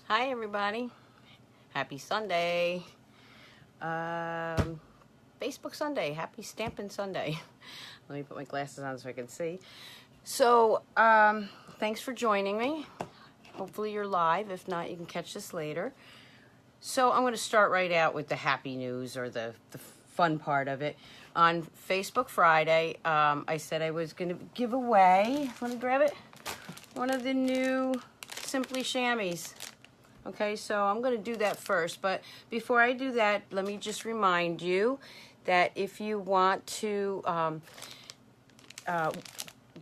Hi everybody. Happy Sunday. Facebook Sunday. Happy Stampin' Sunday. Let me put my glasses on so I can see. So, thanks for joining me. Hopefully you're live. If not, you can catch this later. So I'm going to start right out with the happy news, or the fun part of it. On Facebook Friday, I said I was going to give away, let me grab it, one of the new Simply Chamois. Okay, so I'm going to do that first, but before I do that, let me just remind you that if you want to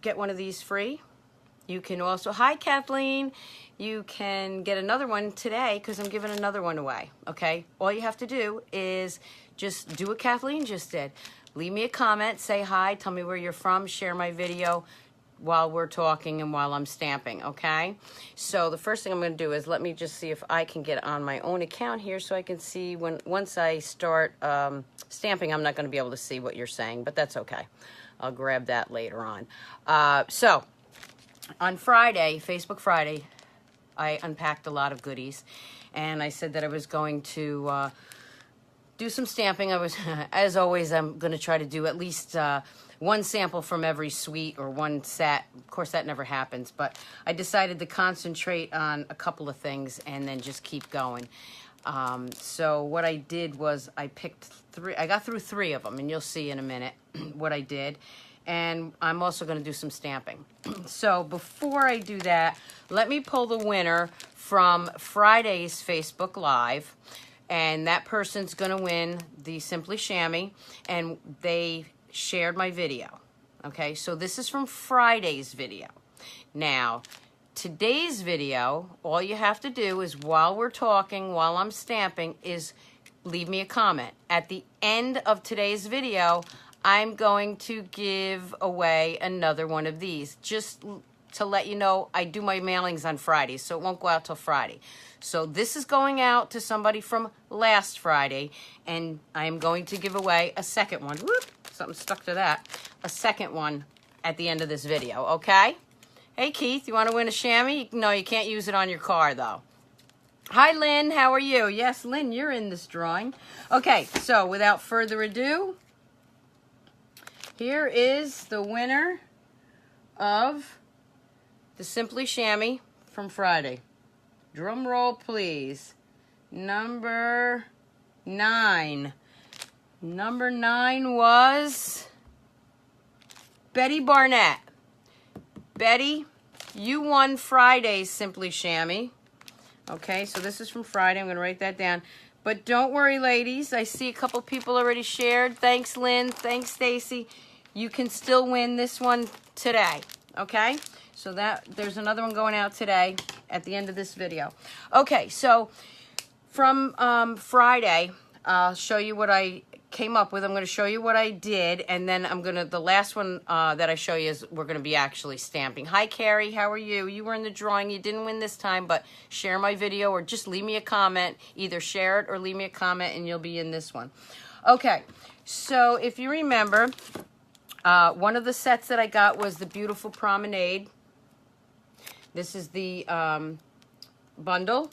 get one of these free, you can also, hi Kathleen, you can get another one today because I'm giving another one away, okay? All you have to do is just do what Kathleen just did. Leave me a comment, say hi, tell me where you're from, share my video while we're talking and while I'm stamping, okay? So the first thing I'm going to do is let me just see if I can get on my own account here so I can see once I start stamping. I'm not going to be able to see what you're saying, but that's okay. I'll grab that later on. So on Friday, Facebook Friday, I unpacked a lot of goodies, and I said that I was going to do some stamping. As always, I'm going to try to do at least one sample from every suite or one set. Of course, that never happens, but I decided to concentrate on a couple of things and then just keep going. So what I did was I picked three. I got through three of them, and you'll see in a minute what I did. And I'm also going to do some stamping. So before I do that, let me pull the winner from Friday's Facebook Live. And that person's going to win the Simply Chamois, and they shared my video. Okay, so this is from Friday's video. Now, today's video, all you have to do is, while we're talking, while I'm stamping, is leave me a comment. At the end of today's video, I'm going to give away another one of these. Just to let you know, I do my mailings on Fridays, so it won't go out till Friday. So this is going out to somebody from last Friday, and I'm going to give away a second one. Whoop, something stuck to that. A second one at the end of this video, okay? Hey, Keith, you want to win a chamois? No, you can't use it on your car, though. Hi, Lynn. How are you? Yes, Lynn, you're in this drawing. Okay, so without further ado, here is the winner of the Simply Chamois from Friday. Drum roll, please. Number 9. Number 9 was Betty Barnett. Betty, you won Friday's Simply Chamois. Okay, so this is from Friday. I'm going to write that down. But don't worry, ladies. I see a couple people already shared. Thanks, Lynn. Thanks, Stacy. You can still win this one today. Okay? So there's another one going out today at the end of this video. Okay, so from Friday, I'll show you what I came up with. I'm going to show you what I did, and then the last one that I show you is we're going to be actually stamping. Hi, Carrie. How are you? You were in the drawing. You didn't win this time, but share my video or just leave me a comment. Either share it or leave me a comment, and you'll be in this one. Okay, so if you remember, one of the sets that I got was the Beautiful Promenade. This is the bundle,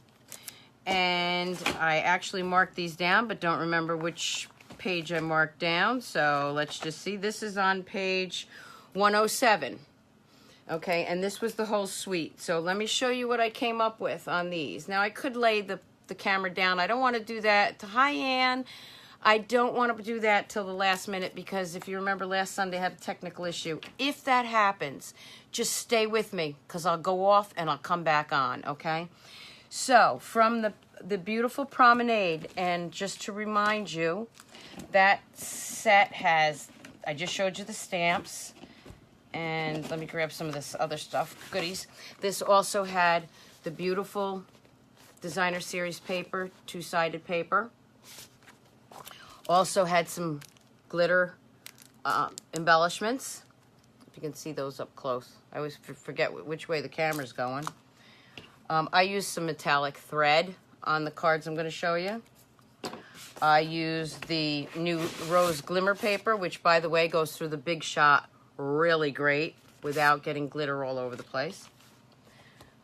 and I actually marked these down, but don't remember which page I marked down, so let's just see. This is on page 107, okay, and this was the whole suite. So let me show you what I came up with on these. Now, I could lay the camera down. I don't want to do that. Hi, Ann. I don't want to do that till the last minute because if you remember last Sunday I had a technical issue. If that happens, just stay with me because I'll go off and I'll come back on, okay? So from the Beautiful Promenade, and just to remind you, that set has, I just showed you the stamps, and let me grab some of this other stuff, goodies. This also had the beautiful designer series paper, two-sided paper. Also had some glitter embellishments. If you can see those up close. I always forget which way the camera's going. I used some metallic thread on the cards I'm going to show you. I used the new rose glimmer paper, which, by the way, goes through the Big Shot really great without getting glitter all over the place.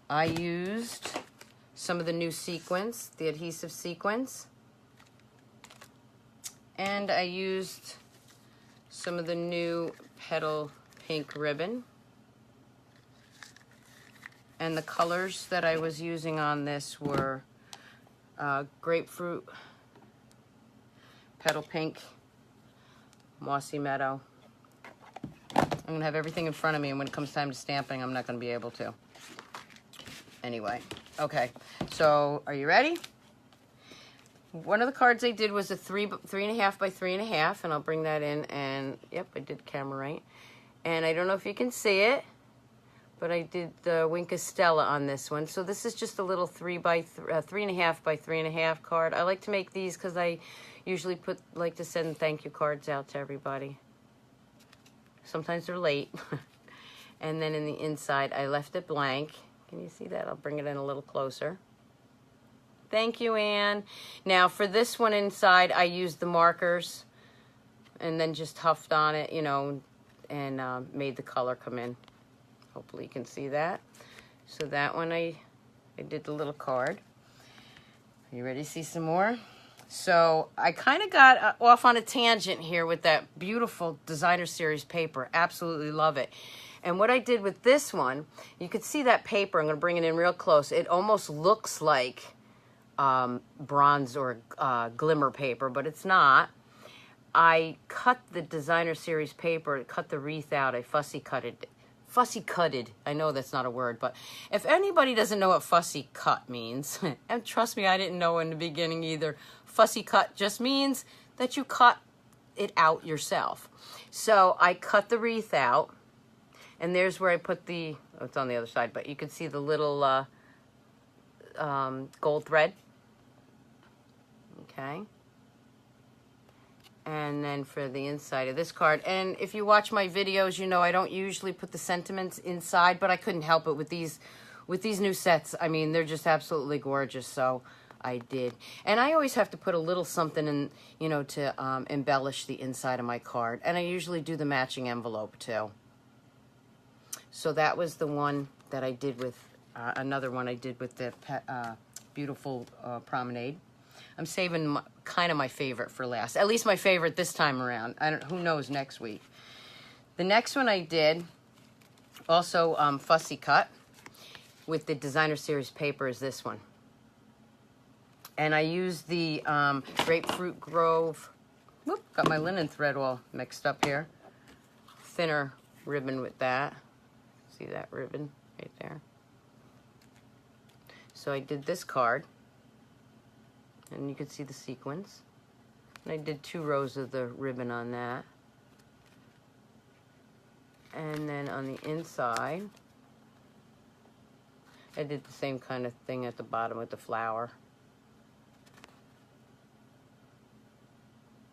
I used some of the new sequins, the adhesive sequins. And I used some of the new petal pink ribbon. And the colors that I was using on this were grapefruit, petal pink, mossy meadow. I'm gonna have everything in front of me, and when it comes time to stamping, I'm not gonna be able to. Anyway, okay, so are you ready? One of the cards I did was a 3.5 by 3.5, and I'll bring that in, and yep, I did camera right. And I don't know if you can see it, but I did the Winka Stella on this one. So this is just a little 3.5 by 3.5 card. I like to make these because I usually like to send thank you cards out to everybody. Sometimes they're late. And then in the inside, I left it blank. Can you see that? I'll bring it in a little closer. Thank you, Anne. Now for this one inside, I used the markers and then just huffed on it, you know, and made the color come in. Hopefully you can see that. So that one I did the little card. Are you ready to see some more? So I kind of got off on a tangent here with that beautiful designer series paper. Absolutely love it. And what I did with this one, you could see that paper. I'm going to bring it in real close. It almost looks like bronze or glimmer paper, but it's not. I cut the designer series paper, cut the wreath out. I fussy cutted. I know that's not a word, but if anybody doesn't know what fussy cut means, and trust me, I didn't know in the beginning either. Fussy cut just means that you cut it out yourself. So I cut the wreath out, and there's where I put the, oh, it's on the other side, but you can see the little gold thread. Okay. And then for the inside of this card, and if you watch my videos, you know I don't usually put the sentiments inside, but I couldn't help it with these new sets. I mean, they're just absolutely gorgeous, so I did. And I always have to put a little something in, you know, to embellish the inside of my card. And I usually do the matching envelope too. So that was the one that I did with, another one I did with the beautiful promenade. I'm saving kind of my favorite for last. At least my favorite this time around. Who knows next week. The next one I did, also fussy cut with the designer series paper, is this one. And I used the Grapefruit Grove, whoop, got my linen thread all mixed up here. Thinner ribbon with that. See that ribbon right there? So I did this card. And you can see the sequins. And I did 2 rows of the ribbon on that. And then on the inside, I did the same kind of thing at the bottom with the flower.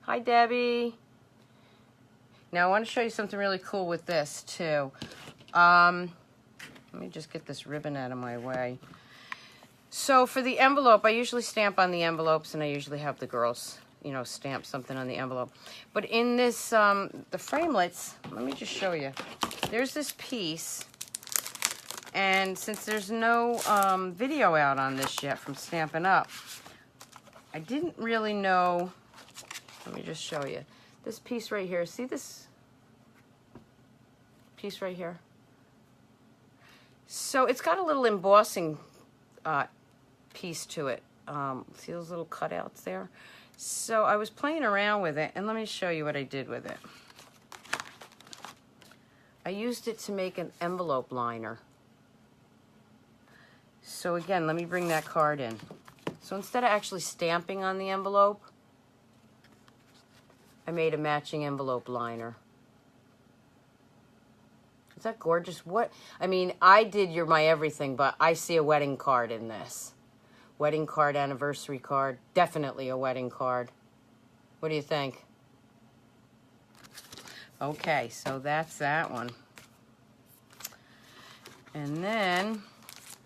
Hi, Debbie. Now I want to show you something really cool with this too. Let me just get this ribbon out of my way. So for the envelope, I usually stamp on the envelopes, and I usually have the girls, you know, stamp something on the envelope. But in this, the framelits, let me just show you. There's this piece, and since there's no video out on this yet from Stampin' Up, I didn't really know. Let me just show you. This piece right here, see this piece right here? So it's got a little embossing piece to it. See those little cutouts there? So I was playing around with it, and let me show you what I did with it. I used it to make an envelope liner. So again, let me bring that card in. So instead of actually stamping on the envelope, I made a matching envelope liner. Is that gorgeous? What? I mean, I did You're My Everything, but I see a wedding card in this. Wedding card, anniversary card, definitely a wedding card. What do you think? Okay, so that's that one. And then,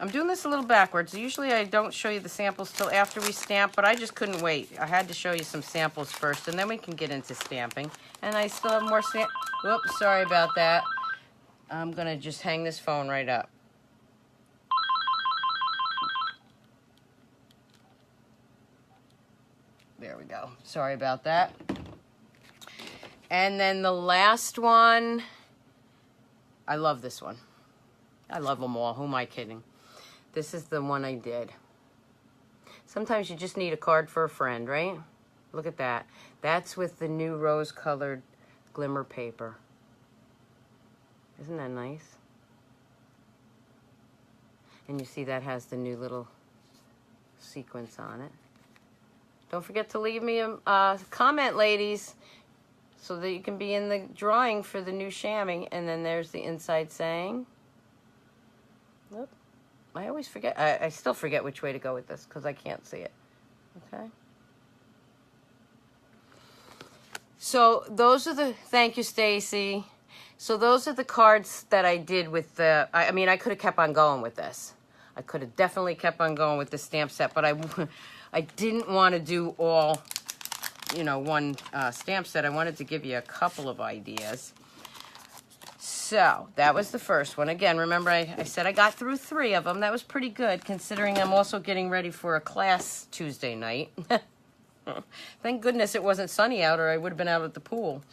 I'm doing this a little backwards. Usually I don't show you the samples till after we stamp, but I just couldn't wait. I had to show you some samples first, and then we can get into stamping. And I still have more stamp. Whoops, sorry about that. I'm gonna just hang this phone right up. There we go. Sorry about that. And then the last one, I love this one. I love them all. Who am I kidding? This is the one I did. Sometimes you just need a card for a friend, right? Look at that. That's with the new rose-colored glimmer paper. Isn't that nice? And you see that has the new little sequence on it. Don't forget to leave me a comment, ladies, so that you can be in the drawing for the new shamming. And then there's the inside saying. Look, I always forget. I still forget which way to go with this because I can't see it. Okay. So those are the, thank you, Stacy. So those are the cards that I did with the, I mean, I could have kept on going with this. I could have definitely kept on going with the stamp set, but I didn't want to do all, you know, one stamp set. I wanted to give you a couple of ideas. So that was the first one. Again, remember I said I got through 3 of them. That was pretty good considering I'm also getting ready for a class Tuesday night. Thank goodness it wasn't sunny out or I would have been out at the pool.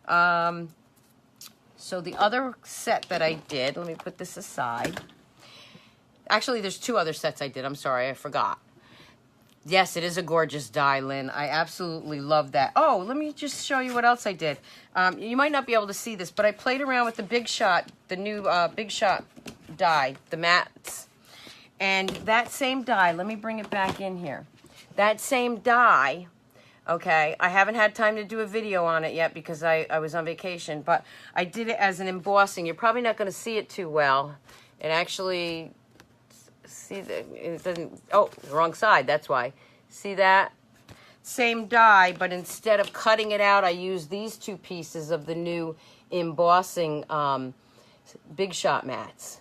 So the other set that I did, let me put this aside. Actually, there's 2 other sets I did. I'm sorry, I forgot. Yes, it is a gorgeous die, Lynn. I absolutely love that. Oh, let me just show you what else I did. You might not be able to see this, but I played around with the Big Shot, the new Big Shot die, the mats. And that same die, let me bring it back in here. That same die, okay, I haven't had time to do a video on it yet because I was on vacation, but I did it as an embossing. You're probably not going to see it too well. It actually, see, it doesn't, oh, the wrong side, that's why. See that? Same die, but instead of cutting it out, I used these 2 pieces of the new embossing Big Shot mats.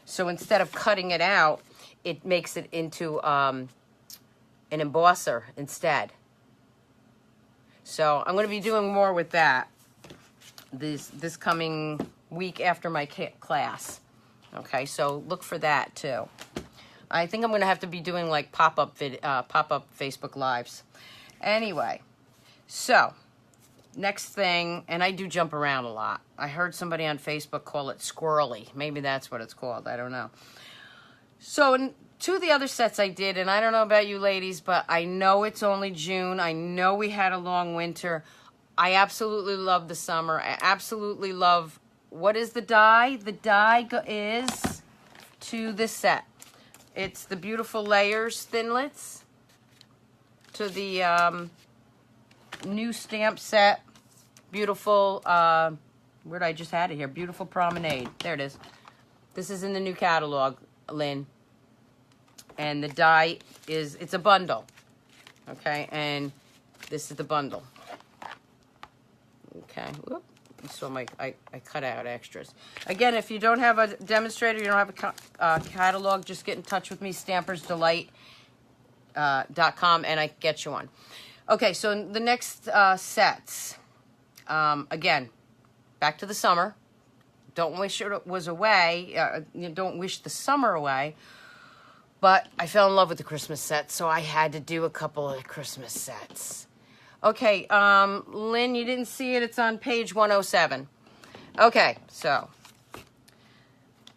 So instead of cutting it out, it makes it into an embosser instead. So I'm going to be doing more with that this coming week after my class. Okay, so look for that too. I think I'm going to have to be doing like pop-up Facebook Lives. Anyway, so next thing, and I do jump around a lot. I heard somebody on Facebook call it squirrely. Maybe that's what it's called. I don't know. So 2 of the other sets I did, and I don't know about you ladies, but I know it's only June. I know we had a long winter. I absolutely love the summer. I absolutely love, what is the die? The die is to this set. It's the beautiful layers thinlits to the new stamp set. Beautiful, where did I just had it here? Beautiful Promenade. There it is. This is in the new catalog, Lynn. And the die is, it's a bundle. Okay, and this is the bundle. Okay, whoop. So I cut out extras. Again, if you don't have a demonstrator, you don't have a catalog, just get in touch with me, stampersdelight.com, and I can get you one. Okay, so the next sets, again, back to the summer. Don't wish it was away. Don't wish the summer away. But I fell in love with the Christmas sets, so I had to do a couple of Christmas sets. Okay, Lynn, you didn't see it. It's on page 107. Okay, so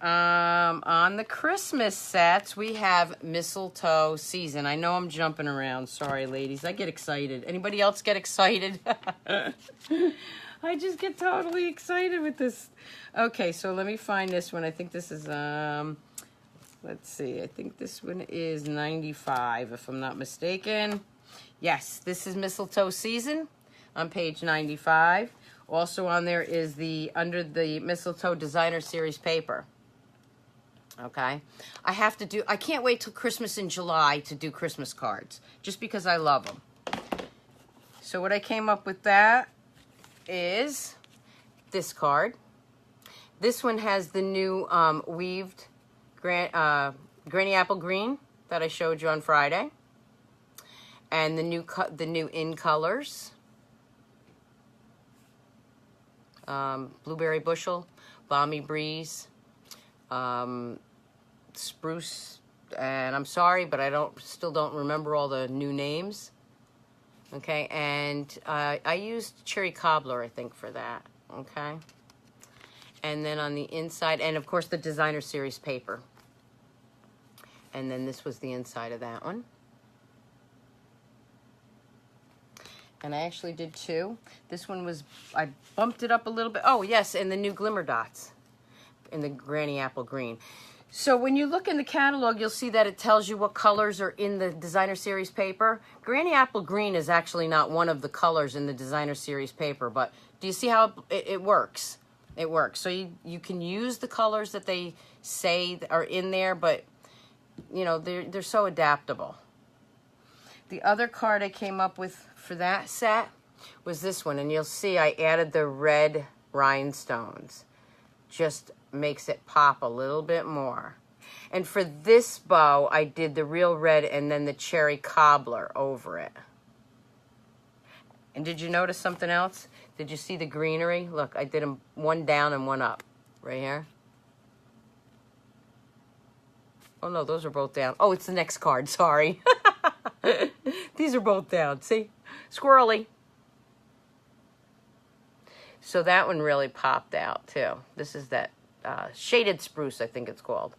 on the Christmas sets, we have Mistletoe Season. I know I'm jumping around. Sorry, ladies. I get excited. Anybody else get excited? I just get totally excited with this. Okay, so let me find this one. I think this is, let's see. I think this one is 95, if I'm not mistaken. Yes, this is Mistletoe Season on page 95. Also on there is the under the Mistletoe Designer Series paper. Okay. I can't wait till Christmas in July to do Christmas cards, just because I love them. So what I came up with that is this card. This one has the new weaved Granny Apple Green that I showed you on Friday. And the new in colors, Blueberry Bushel, Balmy Breeze, Spruce, and I'm sorry, but I still don't remember all the new names. Okay, and I used cherry cobbler, I think, for that. Okay. And then on the inside, and of course the designer series paper. And then this was the inside of that one. And I actually did two. This one was, I bumped it up a little bit. Oh, yes, and the new glimmer dots in the Granny Apple Green. So when you look in the catalog, you'll see that it tells you what colors are in the designer series paper. Granny Apple Green is actually not one of the colors in the designer series paper, but do you see how it works? It works. So you can use the colors that they say are in there, but you know, they're so adaptable. The other card I came up with for that set was this one, and you'll see I added the red rhinestones. Just makes it pop a little bit more. And for this bow, I did the real red and then the cherry cobbler over it. And did you notice something else? Did you see the greenery? Look, I did them one down and one up right here. Oh no, those are both down. Oh, it's the next card, sorry. These are both down, see? Squirrely. So that one really popped out too. This is that shaded spruce, I think it's called.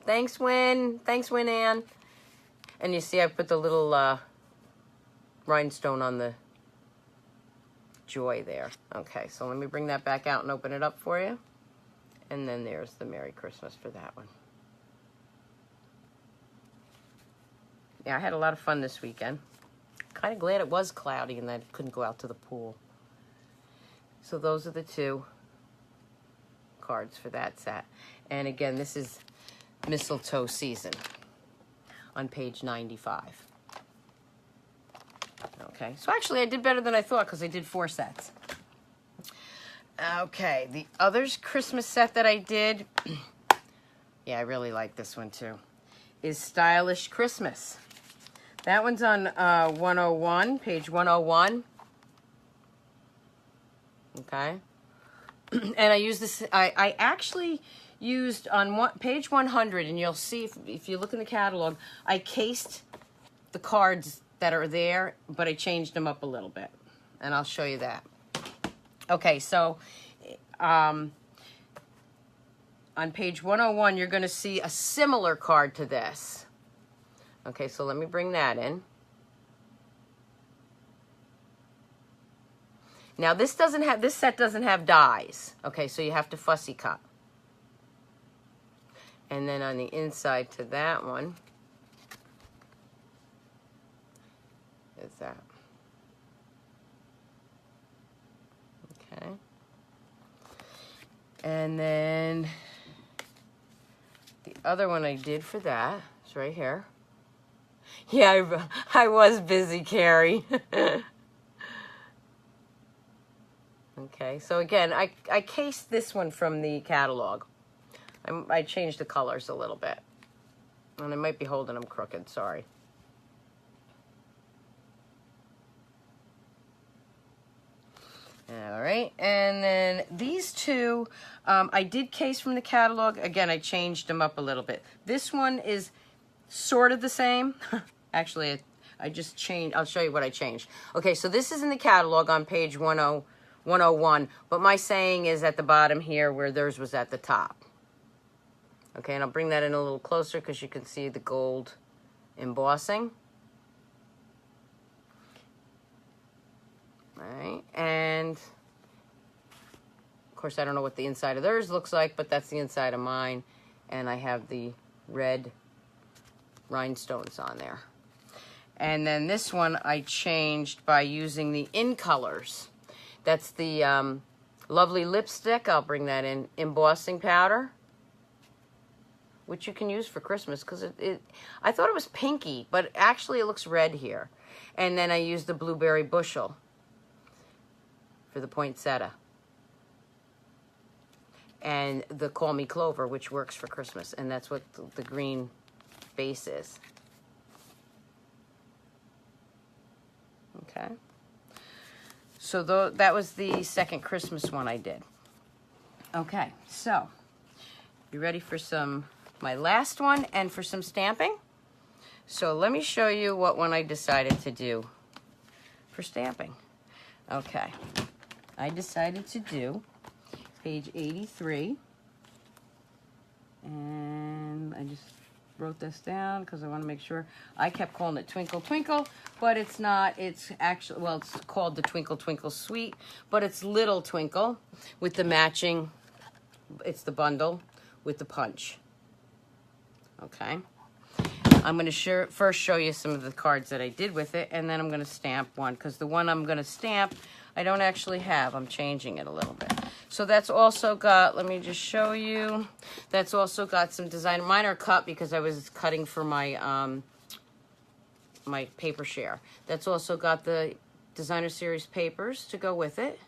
Thanks, Win. Thanks, Win Ann. And you see I put the little rhinestone on the joy there. Okay, so let me bring that back out and open it up for you. And then there's the Merry Christmas for that one. Yeah, I had a lot of fun this weekend. Kind of glad it was cloudy and I couldn't go out to the pool. So those are the two cards for that set. And again, this is Mistletoe Season on page 95. Okay, so actually I did better than I thought because I did 4 sets. Okay, the other Christmas set that I did, yeah, I really like this one too, is Stylish Christmas. That one's on 101, page 101. Okay. And I used this, I actually used on page 100, and you'll see if you look in the catalog, I cased the cards that are there, but I changed them up a little bit. And I'll show you that. Okay, so on page 101, you're going to see a similar card to this. Okay, so let me bring that in. Now this set doesn't have dies. Okay, so you have to fussy cut. And then on the inside to that one is that. Okay. And then the other one I did for that is right here. Yeah, I was busy, Carrie. Okay, so again, I cased this one from the catalog. I changed the colors a little bit. And I might be holding them crooked, sorry. All right, and then these two, I did case from the catalog. Again, I changed them up a little bit. This one is sort of the same. Actually, I just changed. I'll show you what I changed. Okay, so this is in the catalog on page 101, but my saying is at the bottom here where theirs was at the top. Okay, and I'll bring that in a little closer because you can see the gold embossing. All right, and of course I don't know what the inside of theirs looks like, but that's the inside of mine, and I have the red rhinestones on there. And then this one I changed by using the In Colors. That's the lovely lipstick. I'll bring that in. Embossing powder, which you can use for Christmas because I thought it was pinky, but actually it looks red here. And then I used the Blueberry Bushel for the poinsettia. And the Call Me Clover, which works for Christmas. And that's what the green base is. Okay. So that was the second Christmas one I did. Okay, so you ready for my last one and for some stamping? So let me show you what one I decided to do for stamping. Okay, I decided to do page 83, and I just wrote this down because I want to make sure. I kept calling it Twinkle Twinkle, but it's not. It's actually, well, it's called the Twinkle Twinkle Suite, but it's Little Twinkle with the matching, it's the bundle with the punch. Okay. I'm going to first show you some of the cards that I did with it, and then I'm going to stamp one, because the one I'm going to stamp, I don't actually have. I'm changing it a little bit. So that's also got, let me just show you, that's also got some design. Mine are cut because I was cutting for my, my paper share. That's also got the Designer Series papers to go with it.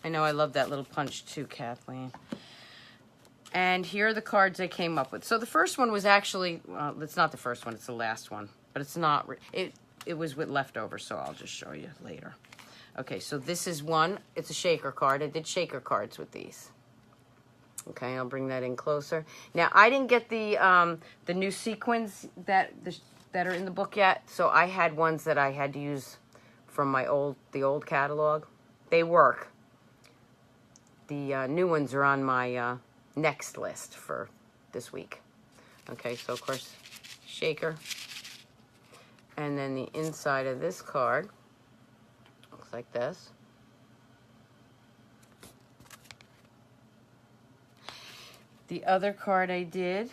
I know I love that little punch too, Kathleen. And here are the cards I came up with. So the first one was actually, well, it's not the first one, it's the last one. But it's not, it was with leftovers, so I'll just show you later. Okay, so this is one. It's a shaker card. I did shaker cards with these. Okay, I'll bring that in closer. Now, I didn't get the new sequins that are in the book yet, so I had ones that I had to use from the old catalog. They work. The new ones are on my next list for this week. Okay, so of course, shaker. And then the inside of this card looks like this. The other card I did,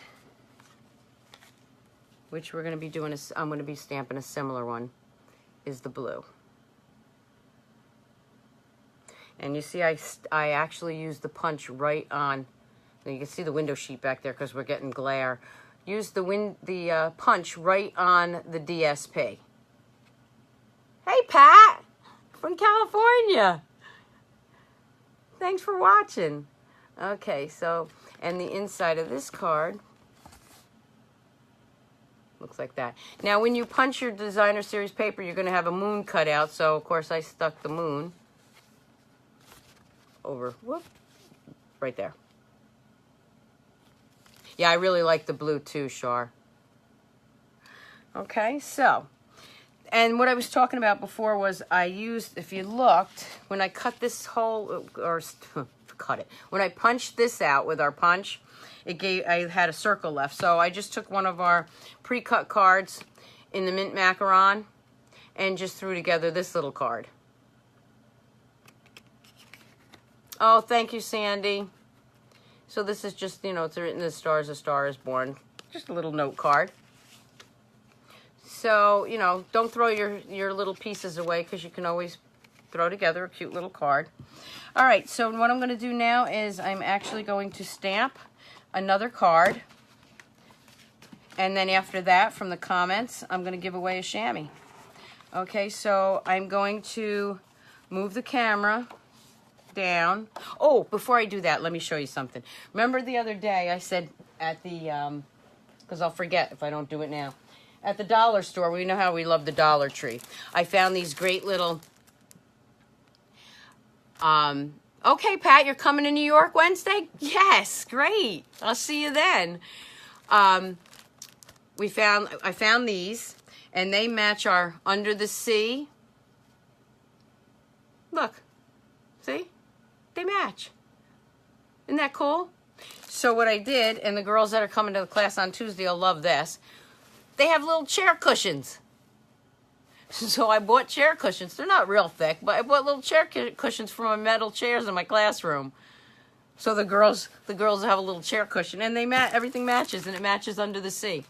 which we're going to be doing, I'm going to be stamping a similar one, is the blue. And you see, I actually used the punch right on. You can see the window sheet back there because we're getting glare. Use the punch right on the DSP. Hey, Pat, from California. Thanks for watching. Okay, so, and the inside of this card looks like that. Now, when you punch your Designer Series paper, you're going to have a moon cut out. So, of course, I stuck the moon over, whoop, right there. Yeah, I really like the blue too, Shar. Okay, so, and what I was talking about before was I used, if you looked, when I cut this whole, or cut it, when I punched this out with our punch, I had a circle left. So I just took one of our pre-cut cards in the mint macaron and just threw together this little card. Oh, thank you, Sandy. So this is just, you know, it's written as stars, a star is born. Just a little note card. So, you know, don't throw your little pieces away because you can always throw together a cute little card. All right, so what I'm going to do now is I'm actually going to stamp another card. And then after that, from the comments, I'm going to give away a chamois. Okay, so I'm going to move the camera down. Oh, before I do that, let me show you something. Remember the other day I said at the, because I'll forget if I don't do it now, at the dollar store, we know how we love the Dollar Tree. I found these great little, okay, Pat, you're coming to New York Wednesday? Yes, great. I'll see you then. I found these, and they match our Under the Sea. Look, see? They match. Isn't that cool? So what I did, and the girls that are coming to the class on Tuesday will love this, they have little chair cushions. So I bought chair cushions. They're not real thick, but I bought little chair cushions for my metal chairs in my classroom. So the girls have a little chair cushion, and everything matches, and it matches Under the Sea.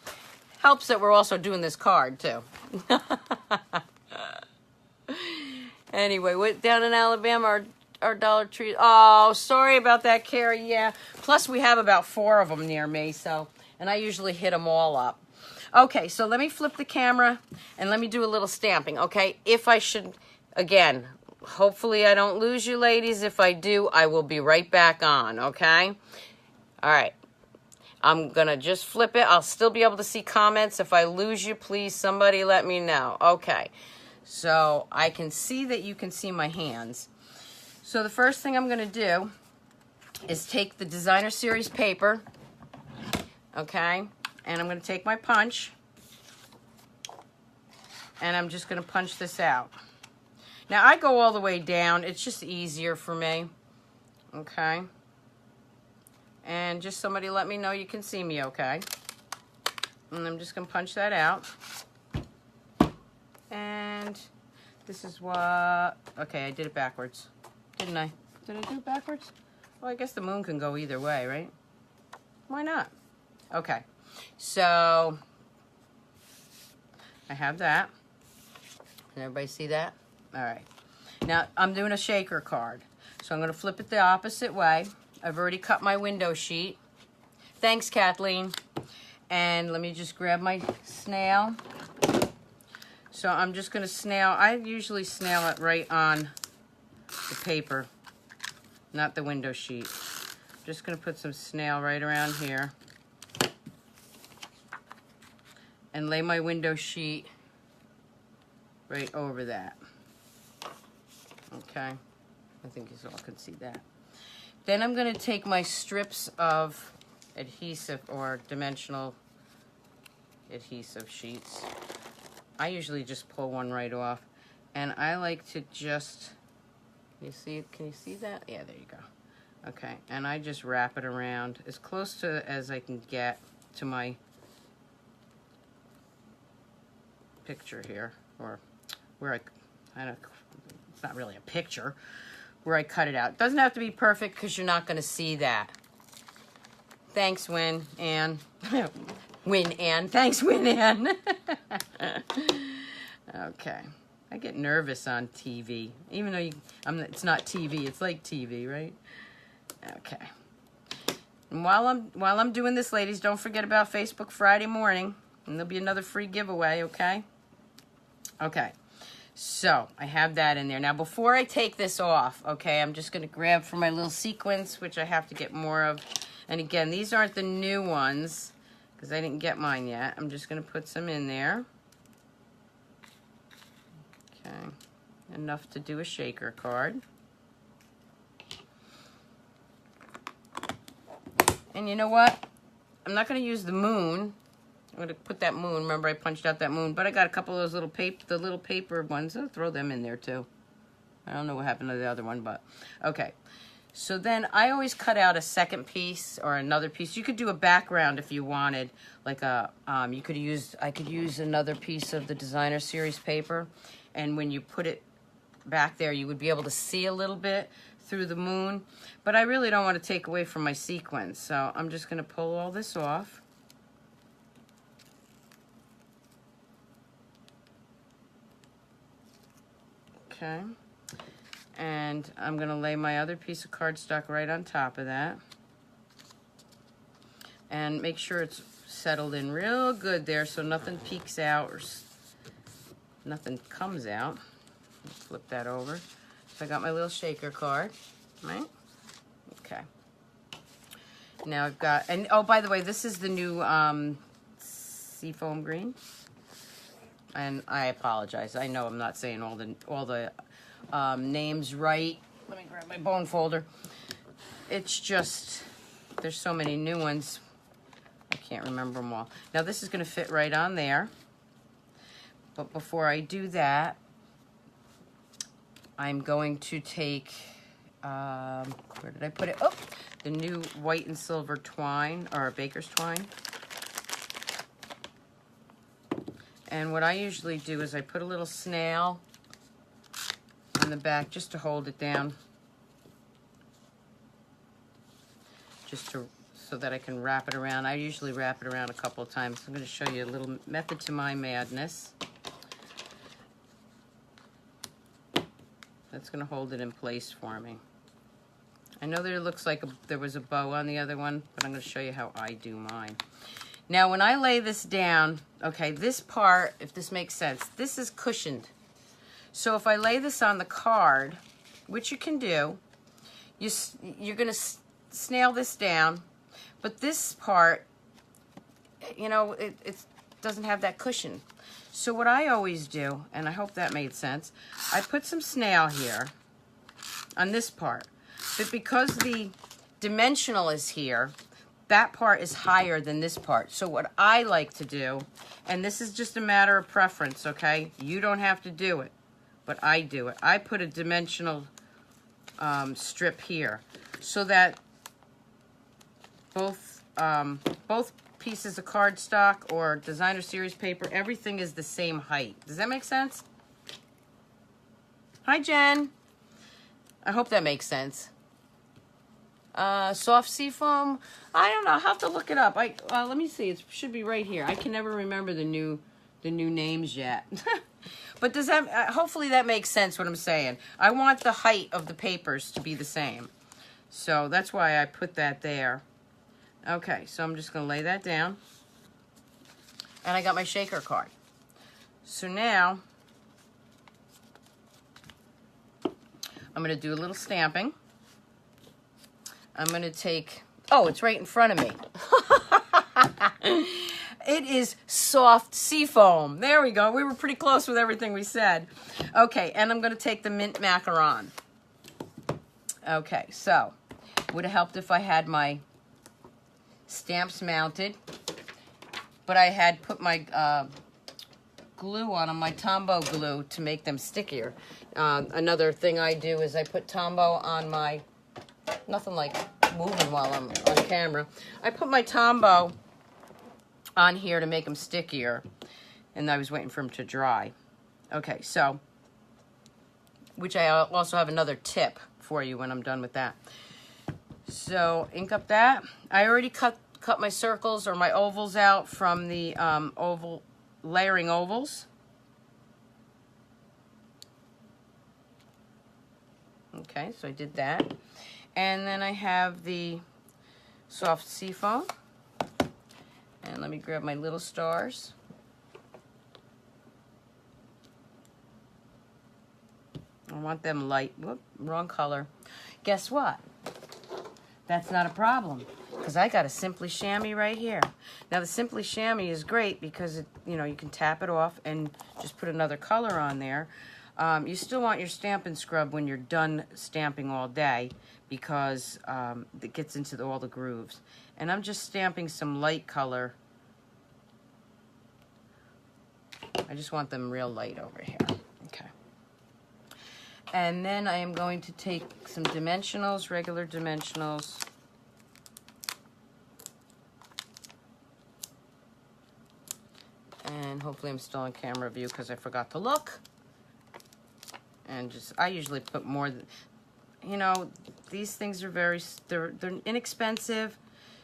Helps that we're also doing this card, too. Anyway, down in Alabama, our Dollar Tree. Oh, sorry about that, Carrie. Yeah. Plus, we have about 4 of them near me, so, and I usually hit them all up. Okay, so let me flip the camera and let me do a little stamping, okay? If I should, again, hopefully I don't lose you ladies. If I do, I will be right back on, okay? All right. I'm going to just flip it. I'll still be able to see comments. If I lose you, please, somebody let me know. Okay. So I can see that you can see my hands. So the first thing I'm going to do is take the Designer Series paper, okay, and I'm going to take my punch, And I'm just gonna punch this out. Now I go all the way down. It's just easier for me. Okay. And just somebody let me know you can see me okay. And I'm just gonna punch that out. And this is what, okay, I did it backwards. Didn't I? Did I do it backwards? Well, I guess the moon can go either way, right? Why not? Okay, so I have that. Can everybody see that? All right. Now, I'm doing a shaker card. So I'm going to flip it the opposite way. I've already cut my window sheet. Thanks, Kathleen. And let me just grab my snail. So I'm just going to snail. I usually snail it right on the paper, not the window sheet. I'm just going to put some snail right around here. And lay my window sheet right over that. Okay, I think you all can see that. Then I'm going to take my strips of adhesive or dimensional adhesive sheets. I usually just pull one right off, and I like to just, you see, can you see that? Yeah, there you go. Okay, and I just wrap it around as close to as I can get to my picture here, or where I don't, it's not really a picture, where I cut it out. It doesn't have to be perfect because you're not going to see that. Thanks, Win Ann. Win Ann. Thanks, Win Ann. Okay. I get nervous on TV, even though it's not TV. It's like TV, right? Okay. And while I'm doing this, ladies, don't forget about Facebook Friday morning, and there'll be another free giveaway. Okay. Okay. So I have that in there. Now before I take this off, okay, I'm just going to grab for my little sequins, which I have to get more of. And again, these aren't the new ones because I didn't get mine yet. I'm just going to put some in there. Okay, enough to do a shaker card. And you know what? I'm not going to use the moon. I'm going to put that moon. Remember, I punched out that moon. But I got a couple of those little paper ones. I'll throw them in there, too. I don't know what happened to the other one, but... Okay. So then I always cut out a second piece or another piece. You could do a background if you wanted. Like a... I could use another piece of the Designer Series paper. And when you put it back there, you would be able to see a little bit through the moon. But I really don't want to take away from my sequins. So I'm just going to pull all this off. Okay, and I'm going to lay my other piece of cardstock right on top of that. And make sure it's settled in real good there so nothing peeks out or nothing comes out. Flip that over. So I got my little shaker card, right? Okay. Now I've got, and oh, by the way, this is the new seafoam green. And I apologize. I know I'm not saying all the names right. Let me grab my bone folder. It's just, there's so many new ones. I can't remember them all. Now this is going to fit right on there. But before I do that, I'm going to take, where did I put it? Oh, the new white and silver twine, or baker's twine. And what I usually do is I put a little snail on the back just to hold it down. So that I can wrap it around. I usually wrap it around a couple of times. I'm going to show you a little method to my madness. That's going to hold it in place for me. I know there looks like there was a bow on the other one, but I'm going to show you how I do mine. Now, when I lay this down, okay, this part, if this makes sense, this is cushioned. So if I lay this on the card, which you can do, you're going to snail this down, but this part, you know, it doesn't have that cushion. So what I always do, and I hope that made sense, I put some snail here on this part, but because the dimensional is here, that part is higher than this part. So what I like to do, and this is just a matter of preference, okay? You don't have to do it, but I do it. I put a dimensional strip here so that both pieces of cardstock or designer series paper, everything is the same height. Does that make sense? Hi, Jen. I hope that makes sense. Soft seafoam. I don't know. I'll have to look it up. Let me see. It should be right here. I can never remember the new names yet. But does that? Hopefully that makes sense. What I'm saying. I want the height of the papers to be the same, so that's why I put that there. Okay, so I'm just gonna lay that down, and I got my shaker card. So now I'm gonna do a little stamping. I'm going to take, oh, it's right in front of me. It is soft seafoam. There we go. We were pretty close with everything we said. Okay, and I'm going to take the mint macaron. Okay, so would have helped if I had my stamps mounted, but I had put my glue on them, my Tombow glue, to make them stickier. Another thing I do is I put Tombow on my, nothing like moving while I'm on camera. I put my Tombow on here to make them stickier, and I was waiting for them to dry. Okay, so, which I also have another tip for you when I'm done with that. So, ink up that. I already cut my circles or my ovals out from the layering ovals. Okay, so I did that. And then I have the soft seafoam. And let me grab my little stars. I want them light. Whoop, wrong color. Guess what? That's not a problem, because I got a Simply Chamois right here. Now the Simply Chamois is great because it, you know, you can tap it off and just put another color on there. You still want your Stampin' Scrub when you're done stamping all day, because it gets into all the grooves. And I'm just stamping some light color. I just want them real light over here. Okay. And then I am going to take some dimensionals, regular dimensionals. And hopefully I'm still on camera view because I forgot to look. And just, I usually put more, you know, these things are they're inexpensive,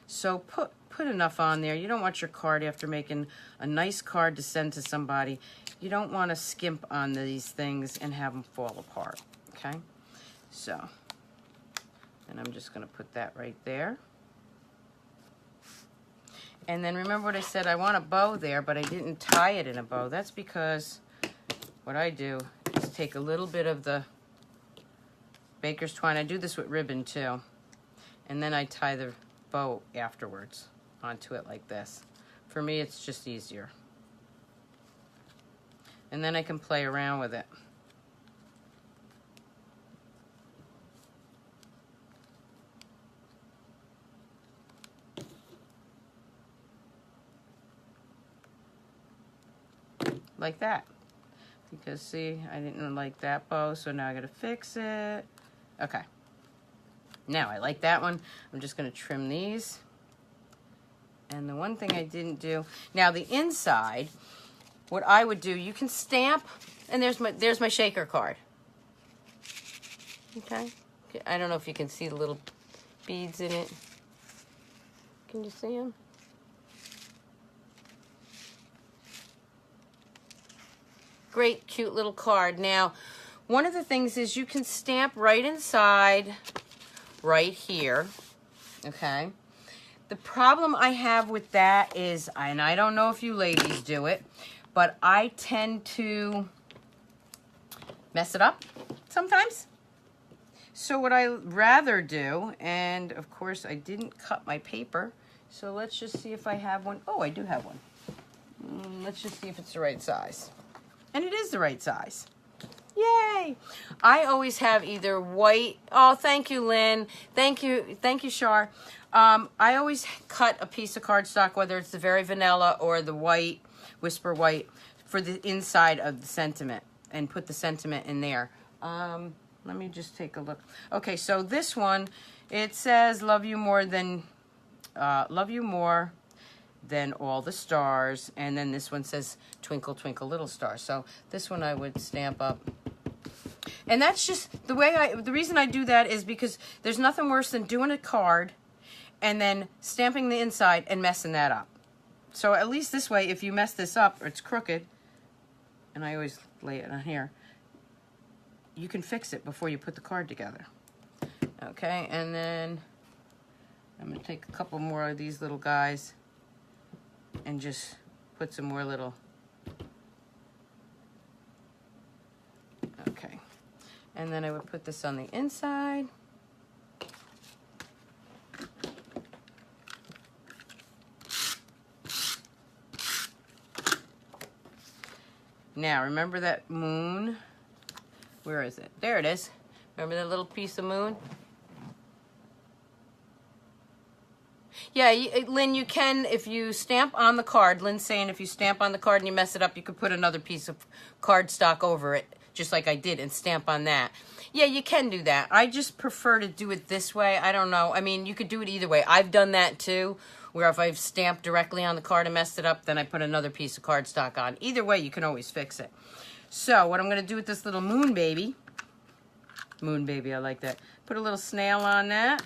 so put enough on there. You don't want your card, after making a nice card to send to somebody, you don't want to skimp on these things and have them fall apart, okay? So, and I'm just going to put that right there. And then remember what I said, I want a bow there, but I didn't tie it in a bow. That's because what I do is take a little bit of the baker's twine. I do this with ribbon too. And then I tie the bow afterwards onto it like this. For me, it's just easier. And then I can play around with it. Like that. Because see, I didn't like that bow, so now I gotta fix it. Okay. Now I like that one. I'm just gonna trim these. And the one thing I didn't do, now the inside, what I would do, you can stamp, and there's my shaker card. Okay. I don't know if you can see the little beads in it. Can you see them? Great, cute little card. Now, one of the things is you can stamp right inside, right here, okay? The problem I have with that is, and I don't know if you ladies do it, but I tend to mess it up sometimes. So what I rather do, and of course I didn't cut my paper, so let's just see if I have one. Oh, I do have one. Let's just see if it's the right size. And it is the right size. Yay! I always have either white, oh, thank you, Lynn. Thank you, Shar. I always cut a piece of cardstock, whether it's the very vanilla or the white, Whisper White, for the inside of the sentiment, and put the sentiment in there. Let me just take a look. Okay, so this one, it says love you more than all the stars, and then this one says twinkle twinkle little star. So this one I would stamp up. And that's just the way the reason I do that is because there's nothing worse than doing a card and then stamping the inside and messing that up. So at least this way, if you mess this up or it's crooked, and I always lay it on here, you can fix it before you put the card together. Okay, and then I'm going to take a couple more of these little guys and just put some more little... Okay, and then I would put this on the inside. Now, remember that moon? Where is it? There it is. Remember that little piece of moon? Yeah, Lynn, you can, if you stamp on the card, Lynn's saying if you stamp on the card and you mess it up, you could put another piece of cardstock over it, just like I did, and stamp on that. Yeah, you can do that. I just prefer to do it this way. I don't know. I mean, you could do it either way. I've done that too, where if I've stamped directly on the card and messed it up, then I put another piece of cardstock on. Either way, you can always fix it. So what I'm going to do with this little moon baby, I like that. Put a little snail on that.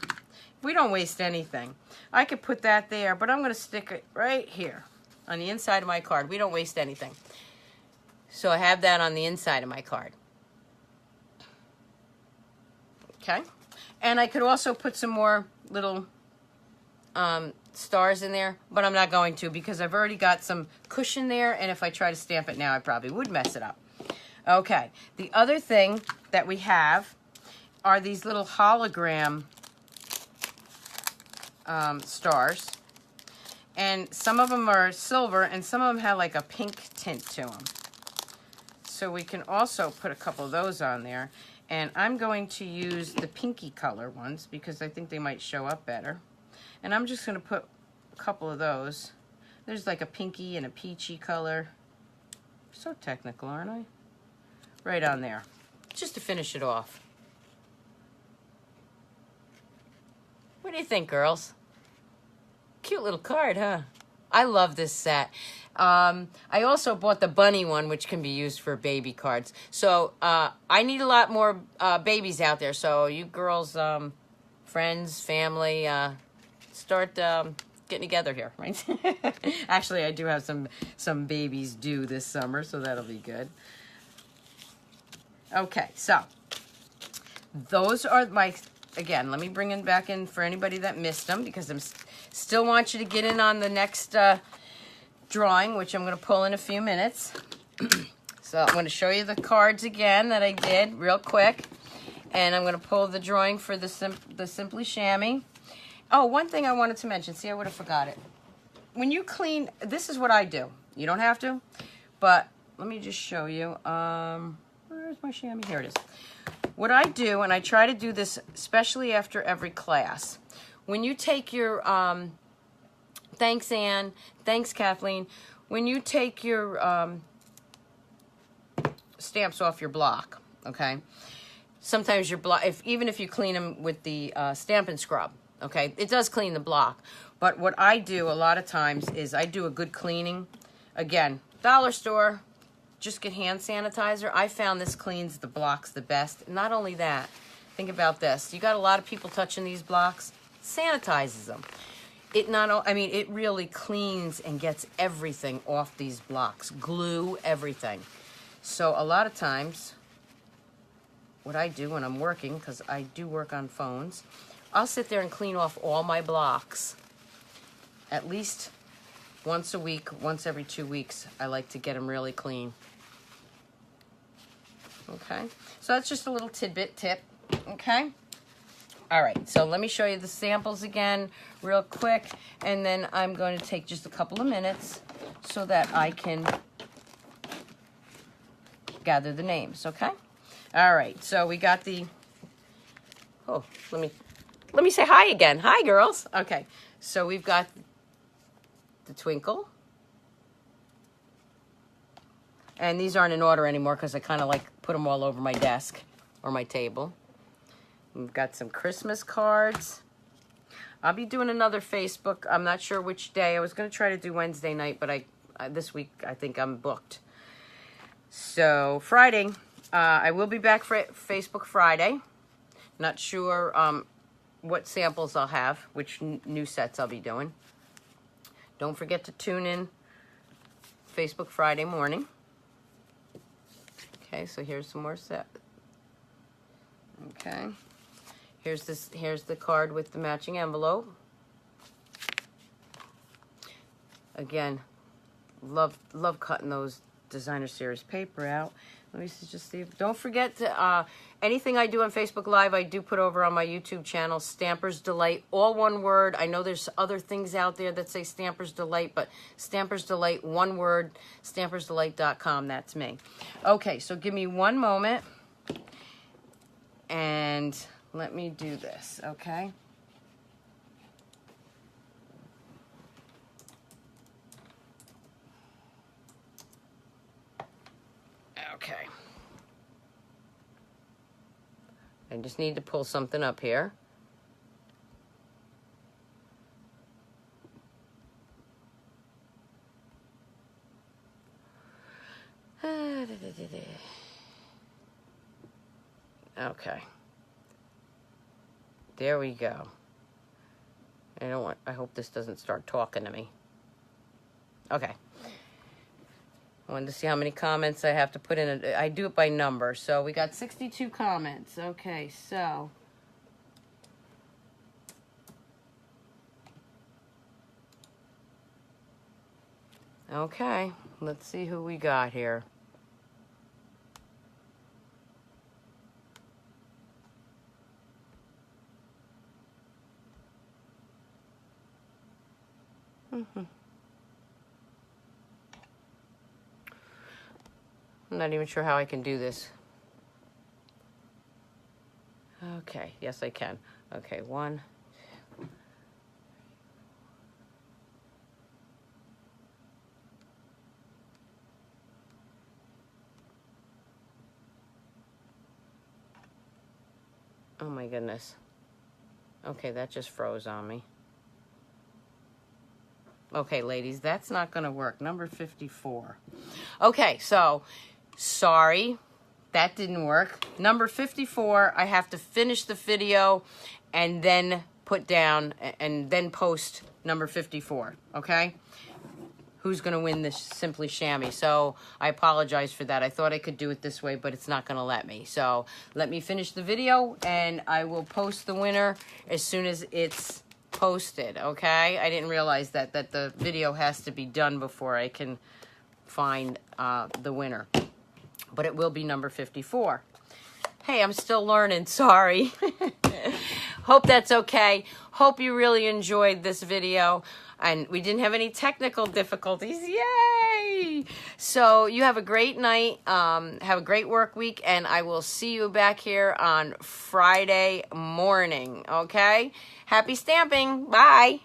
We don't waste anything. I could put that there, but I'm going to stick it right here on the inside of my card. We don't waste anything. So I have that on the inside of my card. Okay. And I could also put some more little stars in there, but I'm not going to because I've already got some cushion there, and if I try to stamp it now, I probably would mess it up. Okay, the other thing that we have are these little hologram stars, and some of them are silver and some of them have like a pink tint to them. So we can also put a couple of those on there, and I'm going to use the pinky color ones because I think they might show up better. And I'm just going to put a couple of those. There's like a pinky and a peachy color. So technical, aren't I? Right on there, just to finish it off. What do you think, girls? Cute little card, huh? I love this set. I also bought the bunny one, which can be used for baby cards. So I need a lot more babies out there. So you girls, friends, family, start getting together here, right? Actually, I do have some babies due this summer, so that'll be good. Okay, so those are my, again, let me bring them back in for anybody that missed them, because I still want you to get in on the next drawing, which I'm going to pull in a few minutes. So I'm going to show you the cards again that I did real quick, and I'm going to pull the drawing for the Simply Chamois. Oh, one thing I wanted to mention. See, I would have forgot it. When you clean, this is what I do. You don't have to, but let me just show you. Where's my chamois? Here it is. What I do, and I try to do this especially after every class, when you take your, thanks Ann, thanks Kathleen, when you take your stamps off your block, okay, sometimes your block, even if you clean them with the Stampin' Scrub, okay, it does clean the block, but what I do a lot of times is I do a good cleaning. Again, dollar store, just get hand sanitizer. I found this cleans the blocks the best. Not only that, think about this. You got a lot of people touching these blocks, sanitizes them. It really cleans and gets everything off these blocks. Glue, everything. So a lot of times, what I do when I'm working, because I do work on phones, I'll sit there and clean off all my blocks at least once a week, once every 2 weeks. I like to get them really clean. Okay, so that's just a little tidbit tip, okay? All right, so let me show you the samples again real quick, and then I'm going to take just a couple of minutes so that I can gather the names, okay? All right, so we got the, oh, let me Let me say hi again. Hi, girls. Okay, so we've got the twinkle. And these aren't in order anymore because I kind of like put them all over my desk or my table. We've got some Christmas cards. I'll be doing another Facebook. I'm not sure which day. I was going to try to do Wednesday night, but this week I think I'm booked. So Friday, I will be back for Facebook Friday. Not sure what samples I'll have, which new sets I'll be doing. Don't forget to tune in Facebook Friday morning. Okay, so here's some more set. Okay. Here's the card with the matching envelope. Again, love cutting those designer series paper out. Let me just see. Don't forget to anything I do on Facebook Live, I do put over on my YouTube channel, Stampers Delight, all one word. I know there's other things out there that say Stampers Delight, but Stampers Delight, one word, stampersdelight.com, that's me. Okay, so give me one moment, and let me do this, okay? Okay. I just need to pull something up here. Okay. There we go. I hope this doesn't start talking to me. Okay. I wanted to see how many comments I have to put in. I do it by number. So we got 62 comments. Okay, so. Okay, let's see who we got here. I'm not even sure how I can do this. Okay, yes I can. Okay, 1, 2. Oh my goodness. Okay, that just froze on me. Okay, ladies, that's not going to work. Number 54. Okay, so, sorry, that didn't work. Number 54, I have to finish the video and then put down and then post number 54, okay? Who's going to win this Simply Chamois? So, I apologize for that. I thought I could do it this way, but it's not going to let me. So, let me finish the video, and I will post the winner as soon as it's posted, okay? I didn't realize that the video has to be done before I can find the winner. But it will be number 54. Hey, I'm still learning, sorry. Hope that's okay. Hope you really enjoyed this video. And we didn't have any technical difficulties. Yay! So you have a great night. Have a great work week. And I will see you back here on Friday morning. Okay? Happy stamping. Bye.